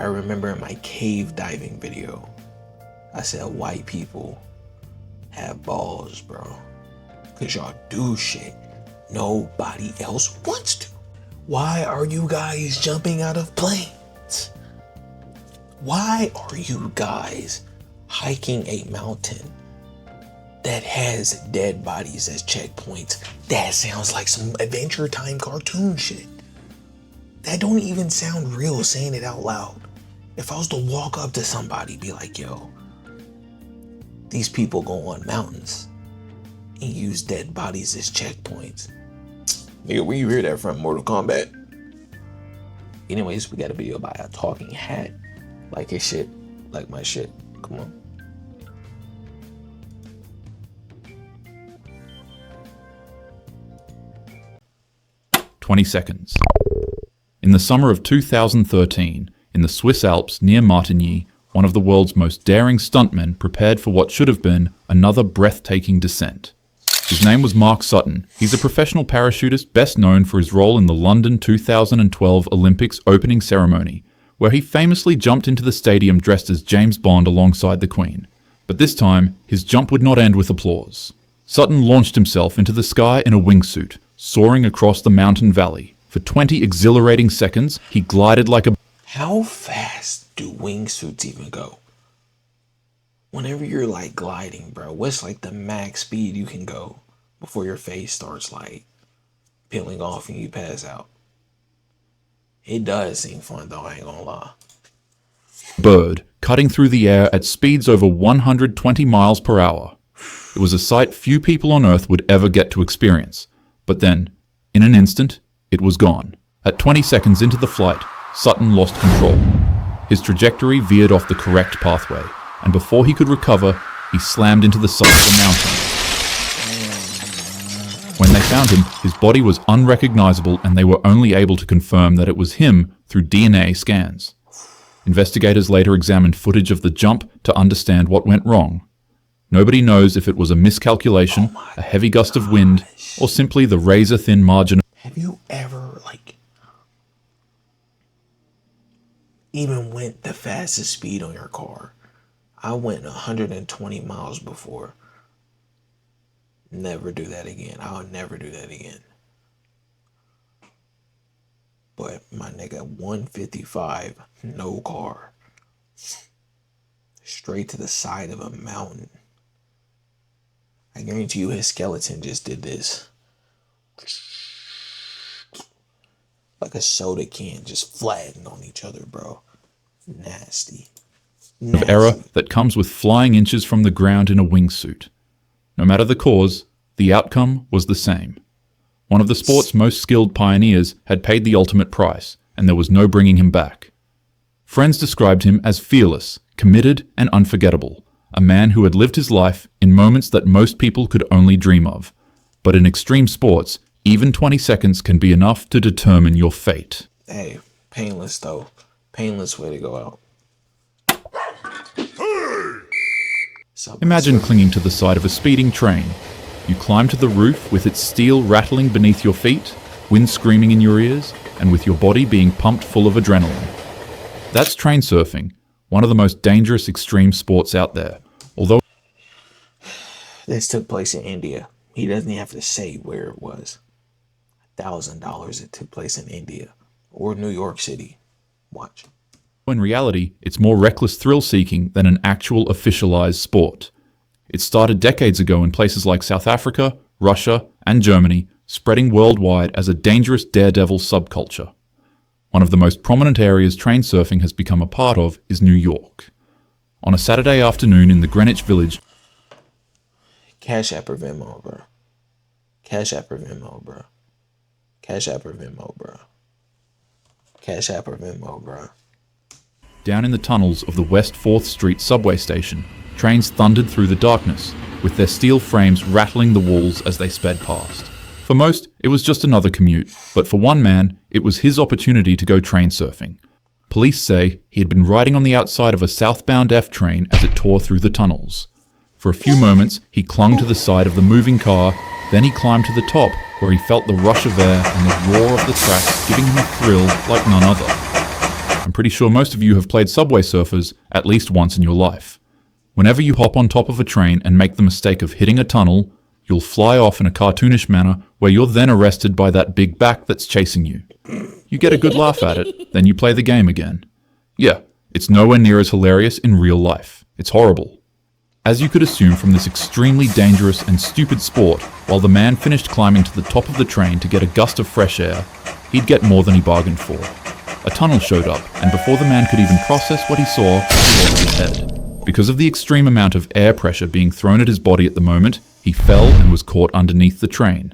I remember in my cave diving video, I said white people have balls, bro. Cause y'all do shit nobody else wants to. Why are you guys jumping out of planes? Why are you guys hiking a mountain that has dead bodies as checkpoints? That sounds like some Adventure Time cartoon shit. That don't even sound real saying it out loud. If I was to walk up to somebody, be like, yo, these people go on mountains and use dead bodies as checkpoints. Nigga, where you hear that from? Mortal Kombat? Anyways, we got a video by a talking hat. Like his shit, like my shit. Come on. "20 seconds. In the summer of 2013, in the Swiss Alps near Martigny, one of the world's most daring stuntmen prepared for what should have been another breathtaking descent. His name was Mark Sutton. He's a professional parachutist best known for his role in the London 2012 Olympics opening ceremony, where he famously jumped into the stadium dressed as James Bond alongside the Queen. But this time, his jump would not end with applause. Sutton launched himself into the sky in a wingsuit, soaring across the mountain valley. For 20 exhilarating seconds, he glided like a... How fast do wingsuits even go? Whenever you're like gliding, bro, what's like the max speed you can go before your face starts like peeling off and you pass out? It does seem fun though, I ain't gonna lie. bird, cutting through the air at speeds over 120 miles per hour. It was a sight few people on Earth would ever get to experience. But then, in an instant, it was gone. At 20 seconds into the flight, Sutton lost control. His trajectory veered off the correct pathway, and before he could recover, he slammed into the side of the mountain. When they found him, his body was unrecognizable, and they were only able to confirm that it was him through DNA scans. Investigators later examined footage of the jump to understand what went wrong. Nobody knows if it was a miscalculation, a heavy gust of wind, or simply the razor-thin margin. Have you ever, even went the fastest speed on your car? I went 120 miles before. Never do that again. I'll never do that again. But my nigga, 155, no car. Straight to the side of a mountain. I guarantee you his skeleton just did this. Like a soda can just flattened on each other, bro. Nasty. Of error that comes with flying inches from the ground in a wingsuit. No matter the cause, the outcome was the same. One of the sport's most skilled pioneers had paid the ultimate price, and there was no bringing him back. Friends described him as fearless, committed, and unforgettable, a man who had lived his life in moments that most people could only dream of. But in extreme sports, even 20 seconds can be enough to determine your fate. Hey, painless though. Painless way to go out. Imagine clinging to the side of a speeding train. You climb to the roof with its steel rattling beneath your feet, wind screaming in your ears, and with your body being pumped full of adrenaline. That's train surfing, one of the most dangerous extreme sports out there. Although this took place in India. He doesn't even have to say where it was. $1,000 it took place in India or New York City. Watch. in reality, it's more reckless thrill-seeking than an actual officialized sport. It started decades ago in places like South Africa, Russia, and Germany, spreading worldwide as a dangerous daredevil subculture. One of the most prominent areas train surfing has become a part of is New York. On a Saturday afternoon in the Greenwich Village, Cash App or Venmo, bro. Cash App or Venmo, bro. Cash App or Venmo, bro. Cash App or Venmo, bro. Down in the tunnels of the West 4th Street subway station, trains thundered through the darkness, with their steel frames rattling the walls as they sped past. For most, it was just another commute, but for one man, it was his opportunity to go train surfing. Police say he had been riding on the outside of a southbound F train as it tore through the tunnels. For a few moments, he clung to the side of the moving car, then he climbed to the top, where he felt the rush of air and the roar of the tracks giving him a thrill like none other. I'm pretty sure most of you have played Subway Surfers at least once in your life. Whenever you hop on top of a train and make the mistake of hitting a tunnel, you'll fly off in a cartoonish manner where you're then arrested by that big back that's chasing you. You get a good laugh at it, then you play the game again. Yeah, it's nowhere near as hilarious in real life. It's horrible. As you could assume from this extremely dangerous and stupid sport, while the man finished climbing to the top of the train to get a gust of fresh air, he'd get more than he bargained for. A tunnel showed up, and before the man could even process what he saw, he lost his head. Because of the extreme amount of air pressure being thrown at his body at the moment, he fell and was caught underneath the train.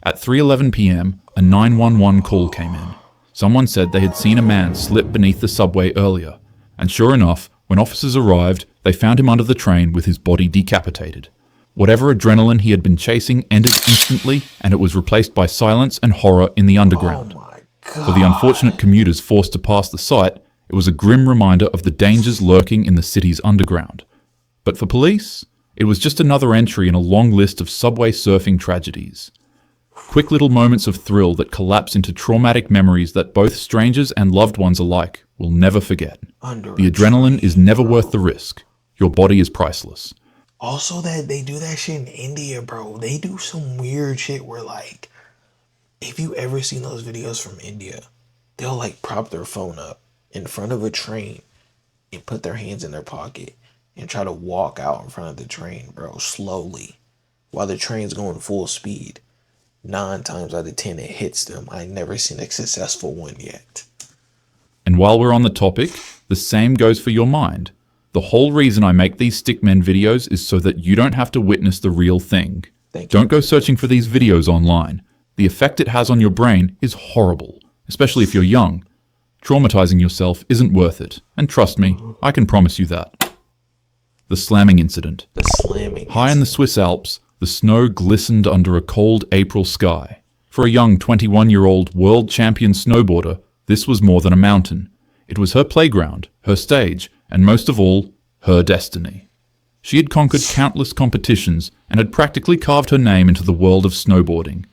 At 3:11 p.m., a 911 call came in. Someone said they had seen a man slip beneath the subway earlier, and sure enough, when officers arrived, they found him under the train with his body decapitated. Whatever adrenaline he had been chasing ended instantly, and it was replaced by silence and horror in the underground. Oh my God. For the unfortunate commuters forced to pass the site, it was a grim reminder of the dangers lurking in the city's underground. But for police, it was just another entry in a long list of subway surfing tragedies. Quick little moments of thrill that collapse into traumatic memories that both strangers and loved ones alike will never forget. The adrenaline is never worth the risk. Your body is priceless. Also, that they do that shit in India, bro. They do some weird shit where, like, if you ever seen those videos from India, they'll like prop their phone up in front of a train and put their hands in their pocket and try to walk out in front of the train, bro, slowly, while the train's going full speed. 9 times out of 10, it hits them. I ain't never seen a successful one yet. And while we're on the topic, the same goes for your mind. The whole reason I make these stickmen videos is so that you don't have to witness the real thing. Don't go searching for these videos online. The effect it has on your brain is horrible, especially if you're young. Traumatizing yourself isn't worth it, and trust me, I can promise you that. The slamming incident. High in the Swiss Alps, the snow glistened under a cold April sky. For a young 21-year-old world champion snowboarder, this was more than a mountain. It was her playground, her stage, and most of all, her destiny. She had conquered countless competitions and had practically carved her name into the world of snowboarding.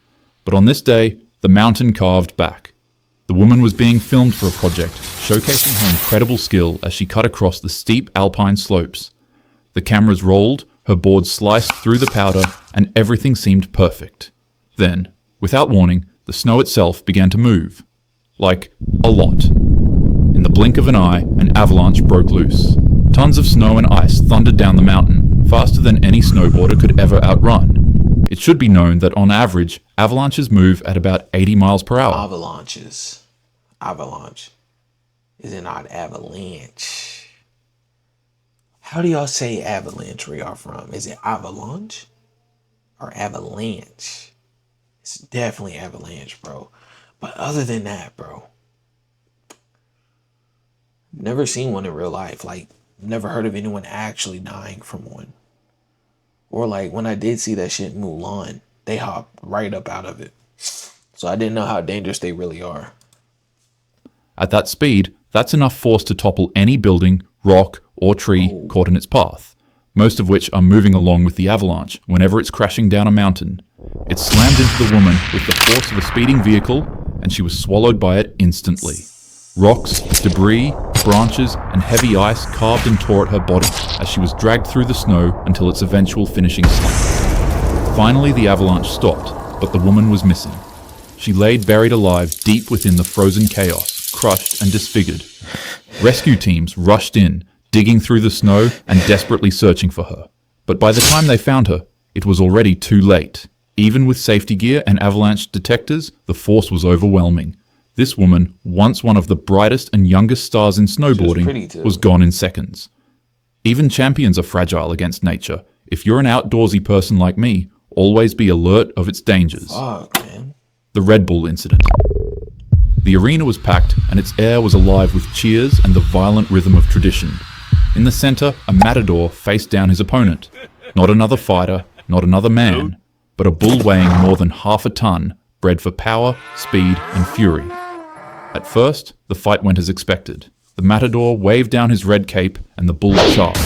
But on this day, the mountain carved back. The woman was being filmed for a project, showcasing her incredible skill as she cut across the steep alpine slopes. The cameras rolled, her board sliced through the powder, and everything seemed perfect. Then, without warning, the snow itself began to move. Like, a lot. In the blink of an eye, an avalanche broke loose. Tons of snow and ice thundered down the mountain, faster than any snowboarder could ever outrun. It should be known that on average, avalanches move at about 80 miles per hour. Avalanche. Is it not avalanche? How do y'all say avalanche where y'all from? Is it avalanche or avalanche? It's definitely avalanche, bro. But other than that, bro, never seen one in real life. Like, never heard of anyone actually dying from one. Or like when I did see that shit in Mulan, they hopped right up out of it. So I didn't know how dangerous they really are. At that speed, that's enough force to topple any building, rock, or tree caught in its path, most of which are moving along with the avalanche whenever it's crashing down a mountain. It slammed into the woman with the force of a speeding vehicle, and she was swallowed by it instantly. Rocks, debris, branches, and heavy ice carved and tore at her body as she was dragged through the snow until its eventual finishing slump. Finally, the avalanche stopped, but the woman was missing. She laid buried alive deep within the frozen chaos, crushed and disfigured. Rescue teams rushed in, digging through the snow and desperately searching for her. But by the time they found her, it was already too late. Even with safety gear and avalanche detectors, the force was overwhelming. This woman, once one of the brightest and youngest stars in snowboarding, was gone in seconds. Even champions are fragile against nature. If you're an outdoorsy person like me, always be alert of its dangers. Fuck, man. The Red Bull incident. The arena was packed and its air was alive with cheers and the violent rhythm of tradition. In the center, a matador faced down his opponent. Not another fighter, not another man, but a bull weighing more than half a ton, bred for power, speed, and fury. At first, the fight went as expected. The matador waved down his red cape and the bull charged.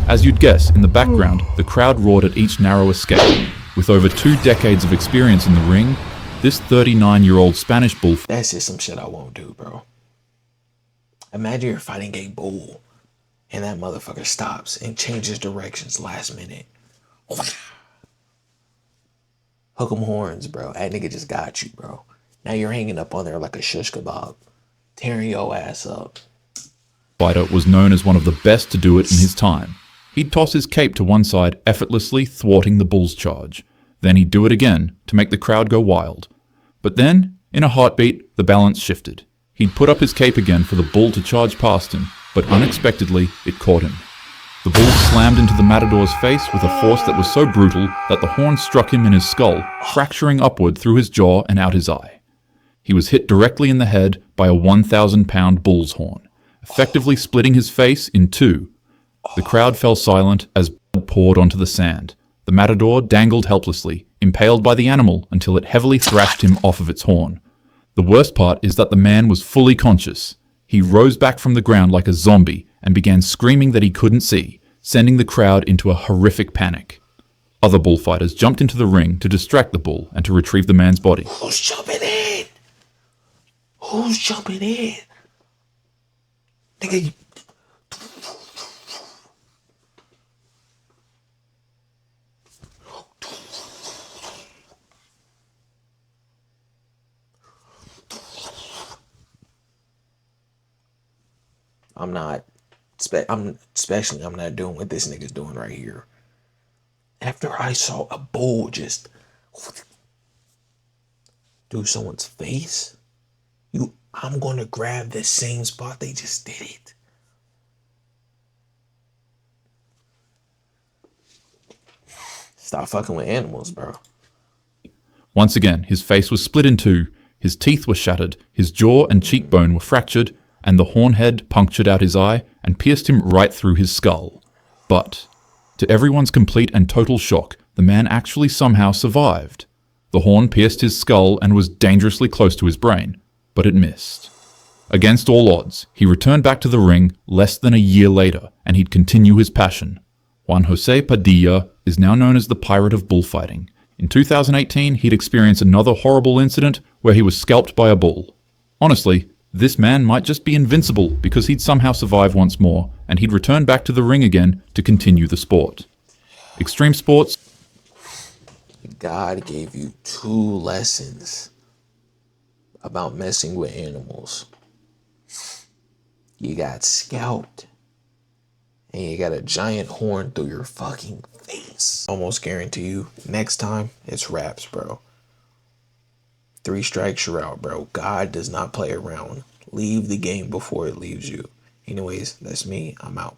As you'd guess, in the background, the crowd roared at each narrow escape. With over 2 decades of experience in the ring, this 39-year-old Spanish bull... That's just some shit I won't do, bro. Imagine you're fighting a bull and that motherfucker stops and changes directions last minute. Hook 'em horns, bro. That nigga just got you, bro. Now you're hanging up on there like a shish kebab, tearing your ass up. Fighter was known as one of the best to do it in his time. He'd toss his cape to one side, effortlessly thwarting the bull's charge. Then he'd do it again to make the crowd go wild. But then, in a heartbeat, the balance shifted. He'd put up his cape again for the bull to charge past him, but unexpectedly, it caught him. The bull slammed into the matador's face with a force that was so brutal that the horn struck him in his skull, fracturing upward through his jaw and out his eye. He was hit directly in the head by a 1,000-pound bull's horn, effectively splitting his face in two. The crowd fell silent as blood poured onto the sand. The matador dangled helplessly, impaled by the animal until it heavily thrashed him off of its horn. The worst part is that the man was fully conscious. He rose back from the ground like a zombie and began screaming that he couldn't see, sending the crowd into a horrific panic. Other bullfighters jumped into the ring to distract the bull and to retrieve the man's body. Who's jumping in? Who's jumping in? Nigga, I'm not doing what this nigga's doing right here. After I saw a bull just do someone's face, I'm gonna grab the same spot they just did it. Stop fucking with animals, bro. Once again, his face was split in two, his teeth were shattered, his jaw and cheekbone were fractured, and the horn head punctured out his eye and pierced him right through his skull. But, to everyone's complete and total shock, the man actually somehow survived. The horn pierced his skull and was dangerously close to his brain, but it missed. Against all odds, he returned back to the ring less than a year later, and he'd continue his passion. Juan Jose Padilla is now known as the Pirate of Bullfighting. In 2018, he'd experienced another horrible incident where he was scalped by a bull. Honestly, this man might just be invincible because he'd somehow survive once more, and he'd return back to the ring again to continue the sport. Extreme sports. God gave you 2 lessons about messing with animals. You got scalped, and you got a giant horn through your fucking face. Almost guarantee you, next time, it's wraps, bro. 3 strikes, you're out, bro. God does not play around. Leave the game before it leaves you. Anyways, that's me. I'm out.